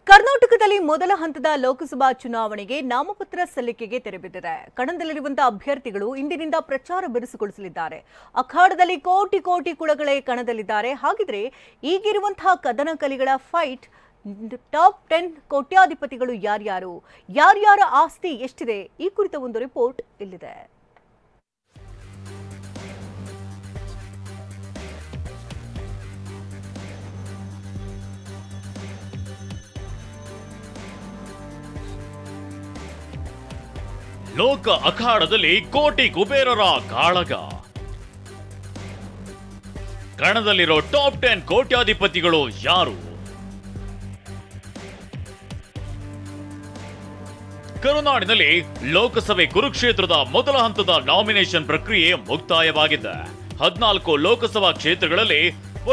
ಕರ್ನಾಟಕದಲ್ಲಿ ಮೊದಲ ಹಂತದ ಲೋಕಸಭಾ ಚುನಾವಣೆಗೆ ನಾಮಪತ್ರ ಸಲ್ಲಿಕೆಗೆ ತೆರೆ ಬಿದ್ದಿದೆ. ಕಣದಲ್ಲಿರುವಂತಹ ಅಭ್ಯರ್ಥಿಗಳು ಇಂದಿನಿಂದ ಪ್ರಚಾರ ಬಿರುಸುಗೊಳಿಸಲಿದ್ದಾರೆ. ಅಖಾಡದಲ್ಲಿ ಕೋಟಿ ಕೋಟಿ ಕುಳಗಳೇ ಕಣದಲ್ಲಿದ್ದಾರೆ. ಹಾಗಿದ್ರೆ ಈಗಿರುವಂತಹ ಕದನ ಕಲಿಗಳ ಫೈಟ್ ಟಾಪ್ 10 ಕೋಟ್ಯಾಧಿಪತಿಗಳು ಯಾರ್ಯಾರ ಆಸ್ತಿ ಎಷ್ಟಿದೆ? ಈ ಕುರಿತ ಒಂದು ರಿಪೋರ್ಟ್ ಇಲ್ಲಿದೆ. ಲೋಕ ಅಖಾಡದಲ್ಲಿ ಕೋಟಿ ಕುಬೇರರ ಕಾಳಗ. ಕಣದಲ್ಲಿರೋ ಟಾಪ್ 10 ಕೋಟ್ಯಾಧಿಪತಿಗಳು ಯಾರು? ಕರುನಾಡಿನಲ್ಲಿ ಲೋಕಸಭೆ ಕುರುಕ್ಷೇತ್ರದ ಮೊದಲ ಹಂತದ ನಾಮಿನೇಷನ್ ಪ್ರಕ್ರಿಯೆ ಮುಕ್ತಾಯವಾಗಿದೆ. 14 ಲೋಕಸಭಾ ಕ್ಷೇತ್ರಗಳಲ್ಲಿ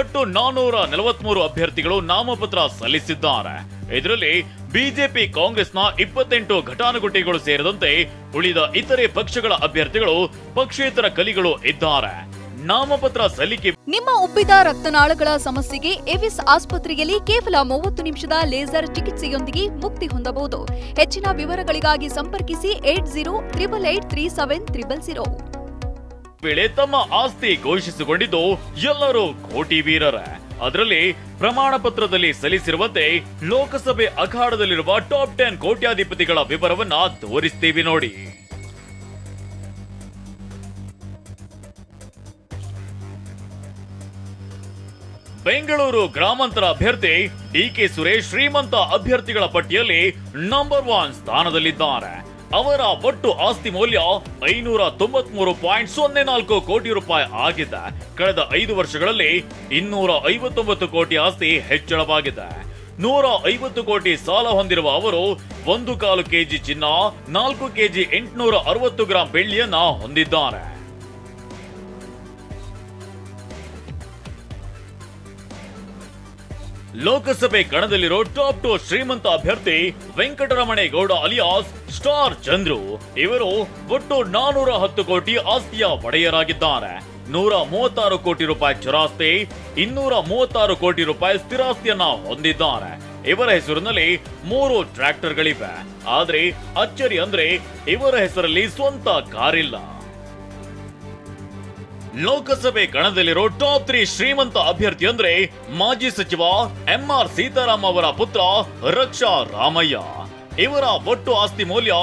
ಒಟ್ಟು 443 ಅಭ್ಯರ್ಥಿಗಳು ನಾಮಪತ್ರ ಸಲ್ಲಿಸಿದ್ದಾರೆ. ಇದರಲ್ಲಿ ಬಿಜೆಪಿ ಕಾಂಗ್ರೆಸ್ನ 28 ಘಟಾನುಘಟಿಗಳು ಸೇರಿದಂತೆ ಉಳಿದ ಇತರೆ ಪಕ್ಷಗಳ ಅಭ್ಯರ್ಥಿಗಳು ಪಕ್ಷೇತರ ಕಲಿಗಳು ಇದ್ದಾರೆ. ನಾಮಪತ್ರ ಸಲ್ಲಿಕೆ. ನಿಮ್ಮ ಉಬ್ಬಿದ ರಕ್ತನಾಳಗಳ ಸಮಸ್ಯೆಗೆ ಎವಿಸ್ ಆಸ್ಪತ್ರೆಯಲ್ಲಿ ಕೇವಲ 30 ನಿಮಿಷದ ಲೇಸರ್ ಚಿಕಿತ್ಸೆಯೊಂದಿಗೆ ಮುಕ್ತಿ ಹೊಂದಬಹುದು. ಹೆಚ್ಚಿನ ವಿವರಗಳಿಗಾಗಿ ಸಂಪರ್ಕಿಸಿ 8088837300. ವೇಳೆ ತಮ್ಮ ಆಸ್ತಿ ಘೋಷಿಸಿಕೊಂಡಿದ್ದು ಎಲ್ಲರೂ ಕೋಟಿ ವೀರರೇ. ಅದರಲ್ಲಿ ಪ್ರಮಾಣ ಪತ್ರದಲ್ಲಿ ಸಲ್ಲಿಸಿರುವಂತೆ ಲೋಕಸಭೆ ಅಖಾಡದಲ್ಲಿರುವ ಟಾಪ್ 10 ಕೋಟ್ಯಾಧಿಪತಿಗಳ ವಿವರವನ್ನ ತೋರಿಸ್ತೀವಿ ನೋಡಿ. ಬೆಂಗಳೂರು ಗ್ರಾಮಾಂತರ ಅಭ್ಯರ್ಥಿ ಡಿಕೆ ಸುರೇಶ್ ಶ್ರೀಮಂತ ಅಭ್ಯರ್ಥಿಗಳ ಪಟ್ಟಿಯಲ್ಲಿ ನಂಬರ್ 1 ಸ್ಥಾನದಲ್ಲಿದ್ದಾರೆ. ಅವರ ಒಟ್ಟು ಆಸ್ತಿ ಮೌಲ್ಯ 593.04 ಕೋಟಿ ರೂಪಾಯಿ ಆಗಿದೆ. ಕಳೆದ 5 ವರ್ಷಗಳಲ್ಲಿ 259 ಕೋಟಿ ಆಸ್ತಿ ಹೆಚ್ಚಳವಾಗಿದೆ. 150 ಕೋಟಿ ಸಾಲ ಹೊಂದಿರುವ ಅವರು 1/4 ಕೆಜಿ ಚಿನ್ನ, 4 ಕೆಜಿ 860 ಗ್ರಾಂ ಬೆಳ್ಳಿಯನ್ನ ಹೊಂದಿದ್ದಾರೆ. ಲೋಕಸಭೆ ಕಣದಲ್ಲಿರೋ ಟಾಪ್ 2 ಶ್ರೀಮಂತ ಅಭ್ಯರ್ಥಿ ವೆಂಕಟರಮಣೇಗೌಡ ಅಲಿಯಾಸ್ ಸ್ಟಾರ್ ಚಂದ್ರು. ಇವರು ಒಟ್ಟು 410 ಕೋಟಿ ಆಸ್ತಿಯ ಒಡೆಯರಾಗಿದ್ದಾರೆ. 136 ಕೋಟಿ ರೂಪಾಯಿ ಚರಾಸ್ತಿ, 236 ಕೋಟಿ ರೂಪಾಯಿ ಸ್ಥಿರಾಸ್ತಿಯನ್ನ ಹೊಂದಿದ್ದಾರೆ. ಇವರ ಹೆಸರಿನಲ್ಲಿ 3 ಟ್ರ್ಯಾಕ್ಟರ್ಗಳಿವೆ. ಆದ್ರೆ ಅಚ್ಚರಿ ಅಂದ್ರೆ ಇವರ ಹೆಸರಲ್ಲಿ ಸ್ವಂತ ಕಾರಿಲ್ಲ. ಲೋಕಸಭೆ ಕಣದಲ್ಲಿರೋ ಟಾಪ್ 3 ಶ್ರೀಮಂತ ಅಭ್ಯರ್ಥಿ ಅಂದ್ರೆ ಮಾಜಿ ಸಚಿವ ಎಂಆರ್ ಸೀತಾರಾಮ್ ಅವರ ಪುತ್ರ ರಕ್ಷಾ ರಾಮಯ್ಯ. ಇವರ ಒಟ್ಟು ಆಸ್ತಿ ಮೌಲ್ಯ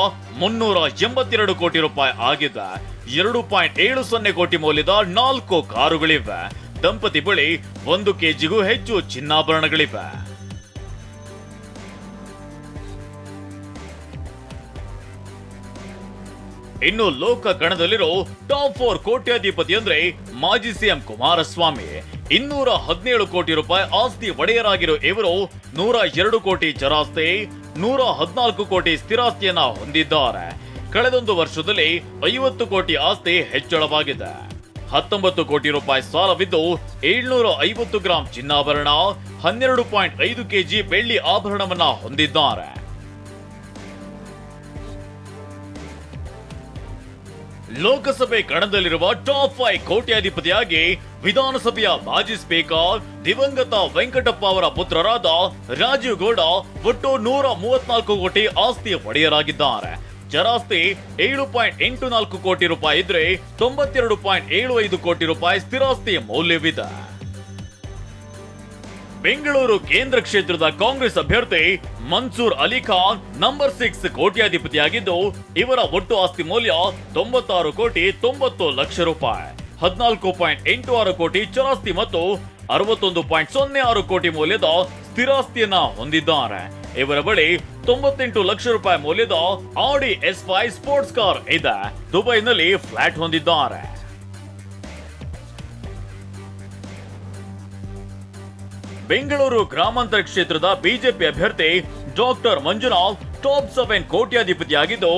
382 ಕೋಟಿ ರೂಪಾಯಿ ಆಗಿದೆ. 2.70 ಕೋಟಿ ಮೌಲ್ಯದ 4 ಕಾರುಗಳಿವೆ. ದಂಪತಿ ಬಳಿ 1 ಕೆಜಿಗೂ ಹೆಚ್ಚು ಚಿನ್ನಾಭರಣಗಳಿವೆ. ಇನ್ನು ಲೋಕ ಕಣದಲ್ಲಿರೋ ಟಾಪ್ 4 ಕೋಟ್ಯಾಧಿಪತಿ ಅಂದ್ರೆ ಮಾಜಿ ಸಿಎಂ ಕುಮಾರಸ್ವಾಮಿ. 217 ಕೋಟಿ ರೂಪಾಯಿ ಆಸ್ತಿ ಒಡೆಯರಾಗಿರೋ ಇವರು 102 ಕೋಟಿ ಚರಾಸ್ತಿ, 114 ಕೋಟಿ ಸ್ಥಿರಾಸ್ತಿಯನ್ನ ಹೊಂದಿದ್ದಾರೆ. ಕಳೆದೊಂದು ವರ್ಷದಲ್ಲಿ 50 ಕೋಟಿ ಆಸ್ತಿ ಹೆಚ್ಚಳವಾಗಿದೆ. 19 ಕೋಟಿ ರೂಪಾಯಿ ಸಾಲವಿದ್ದು 750 ಗ್ರಾಂ ಚಿನ್ನಾಭರಣ, 12.5 ಕೆಜಿ ಬೆಳ್ಳಿ ಆಭರಣವನ್ನ ಹೊಂದಿದ್ದಾರೆ. ಲೋಕಸಭೆ ಕಣದಲ್ಲಿರುವ ಟಾಪ್ 5 ಕೋಟ್ಯಾಧಿಪತಿಯಾಗಿ ವಿಧಾನಸಭೆಯ ಮಾಜಿ ಸ್ಪೀಕರ್ ದಿವಂಗತ ವೆಂಕಟಪ್ಪ ಅವರ ಪುತ್ರರಾದ ರಾಜೀವ್ ಗೌಡ ಒಟ್ಟು 134 ಕೋಟಿ ಆಸ್ತಿ ಒಡೆಯರಾಗಿದ್ದಾರೆ. ಚರಾಸ್ತಿ 7.84 ಕೋಟಿ ರೂಪಾಯಿ ಇದ್ರೆ 92.75 ಕೋಟಿ ರೂಪಾಯಿ ಸ್ಥಿರಾಸ್ತಿ ಮೌಲ್ಯವಿದೆ. ಬೆಂಗಳೂರು ಕೇಂದ್ರ ಕ್ಷೇತ್ರದ ಕಾಂಗ್ರೆಸ್ ಅಭ್ಯರ್ಥಿ ಮನ್ಸೂರ್ ಅಲಿ ಖಾನ್ ನಂಬರ್ 6 ಕೋಟ್ಯಾಧಿಪತಿಯಾಗಿದ್ದು ಇವರ ಒಟ್ಟು ಆಸ್ತಿ ಮೌಲ್ಯ 96 ಕೋಟಿ 90 ಲಕ್ಷ ರೂಪಾಯಿ. 14.86 ಕೋಟಿ ಚರಾಸ್ತಿ ಮತ್ತು 61.06 ಕೋಟಿ ಮೌಲ್ಯದ ಸ್ಥಿರಾಸ್ತಿಯನ್ನ ಹೊಂದಿದ್ದಾರೆ. ಇವರ ಬಳಿ 98 ಲಕ್ಷ ರೂಪಾಯಿ ಮೌಲ್ಯದ ಆಡಿ S5 ಸ್ಪೋರ್ಟ್ಸ್ ಕಾರ್ ಇದೆ. ದುಬೈನಲ್ಲಿ ಫ್ಲಾಟ್ ಹೊಂದಿದ್ದಾರೆ. ಬೆಂಗಳೂರು ಗ್ರಾಮಾಂತರ ಕ್ಷೇತ್ರದ ಬಿಜೆಪಿ ಅಭ್ಯರ್ಥಿ ಡಾಕ್ಟರ್ ಮಂಜುನಾಥ್ ಟಾಪ್ 7 ಕೋಟ್ಯಾಧಿಪತಿಯಾಗಿದ್ದು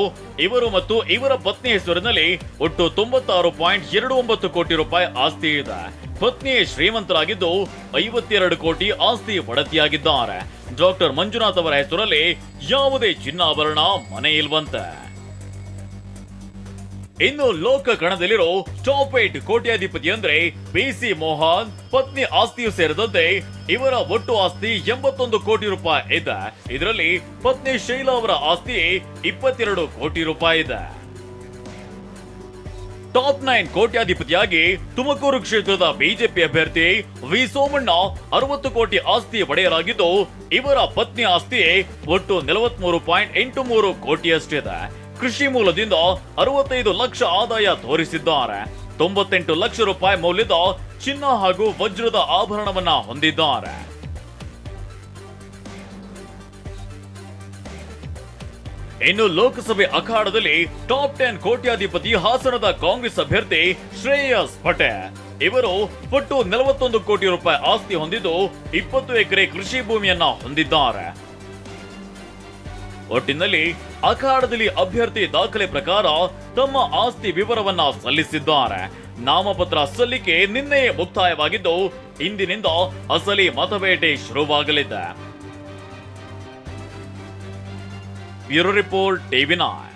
ಇವರು ಮತ್ತು ಇವರ ಪತ್ನಿ ಹೆಸರಿನಲ್ಲಿ ಒಟ್ಟು 96.29 ಕೋಟಿ ರೂಪಾಯಿ ಆಸ್ತಿ ಇದೆ. ಪತ್ನಿ ಶ್ರೀಮಂತರಾಗಿದ್ದು 52 ಕೋಟಿ ಆಸ್ತಿ ಒಡತಿಯಾಗಿದ್ದಾರೆ. ಡಾಕ್ಟರ್ ಮಂಜುನಾಥ್ ಅವರ ಹೆಸರಲ್ಲಿ ಯಾವುದೇ ಚಿನ್ನಾಭರಣ ಮನೆ ಇಲ್ವಂತೆ. ಇನ್ನು ಲೋಕ ಕಣದಲ್ಲಿರೋ ಟಾಪ್ 8 ಕೋಟ್ಯಾಧಿಪತಿ ಅಂದ್ರೆ ಪಿಸಿ ಮೋಹನ್, ಪತ್ನಿ ಆಸ್ತಿಯು ಸೇರಿದಂತೆ ಇವರ ಒಟ್ಟು ಆಸ್ತಿ 81 ಕೋಟಿ ರೂಪಾಯಿ ಇದೆ. ಇದರಲ್ಲಿ ಪತ್ನಿ ಶೈಲಾ ಅವರ ಆಸ್ತಿ 22 ಕೋಟಿ ರೂಪಾಯಿ ಇದೆ. ಟಾಪ್ 9 ಕೋಟ್ಯಾಧಿಪತಿಯಾಗಿ ತುಮಕೂರು ಕ್ಷೇತ್ರದ ಬಿಜೆಪಿ ಅಭ್ಯರ್ಥಿ ವಿ ಸೋಮಣ್ಣ 60 ಕೋಟಿ ಆಸ್ತಿ ಒಡೆಯರಾಗಿದ್ದು, ಇವರ ಪತ್ನಿ ಆಸ್ತಿ ಒಟ್ಟು 43.83 ಕೋಟಿಯಷ್ಟಿದೆ. ಕೃಷಿ ಮೂಲದಿಂದ 65 ಲಕ್ಷ ಆದಾಯ ತೋರಿಸಿದ್ದಾರೆ. 98 ಲಕ್ಷ ರೂಪಾಯಿ ಮೌಲ್ಯದ ಚಿನ್ನ ಹಾಗೂ ವಜ್ರದ ಆಭರಣವನ್ನ ಹೊಂದಿದ್ದಾರೆ. ಇನ್ನು ಲೋಕಸಭೆ ಅಖಾಡದಲ್ಲಿ ಟಾಪ್ 10 ಕೋಟ್ಯಾಧಿಪತಿ ಹಾಸನದ ಕಾಂಗ್ರೆಸ್ ಅಭ್ಯರ್ಥಿ ಶ್ರೇಯಸ್ ಪಟೇಲ್. ಇವರು ಒಟ್ಟು 41 ಕೋಟಿ ರೂಪಾಯಿ ಆಸ್ತಿ ಹೊಂದಿದ್ದು 20 ಎಕರೆ ಕೃಷಿ ಭೂಮಿಯನ್ನ ಹೊಂದಿದ್ದಾರೆ. ಒಟ್ಟಿನಲ್ಲಿ ಅಖಾಡದಲ್ಲಿ ಅಭ್ಯರ್ಥಿ ದಾಖಲೆ ಪ್ರಕಾರ ತಮ್ಮ ಆಸ್ತಿ ವಿವರವನ್ನ ಸಲ್ಲಿಸಿದ್ದಾರೆ. ನಾಮಪತ್ರ ಸಲ್ಲಿಕೆ ನಿನ್ನೆಯೇ ಮುಕ್ತಾಯವಾಗಿದ್ದು, ಇಂದಿನಿಂದ ಅಸಲಿ ಮತಬೇಟೆ ಶುರುವಾಗಲಿದೆ. Bureau report, TV9.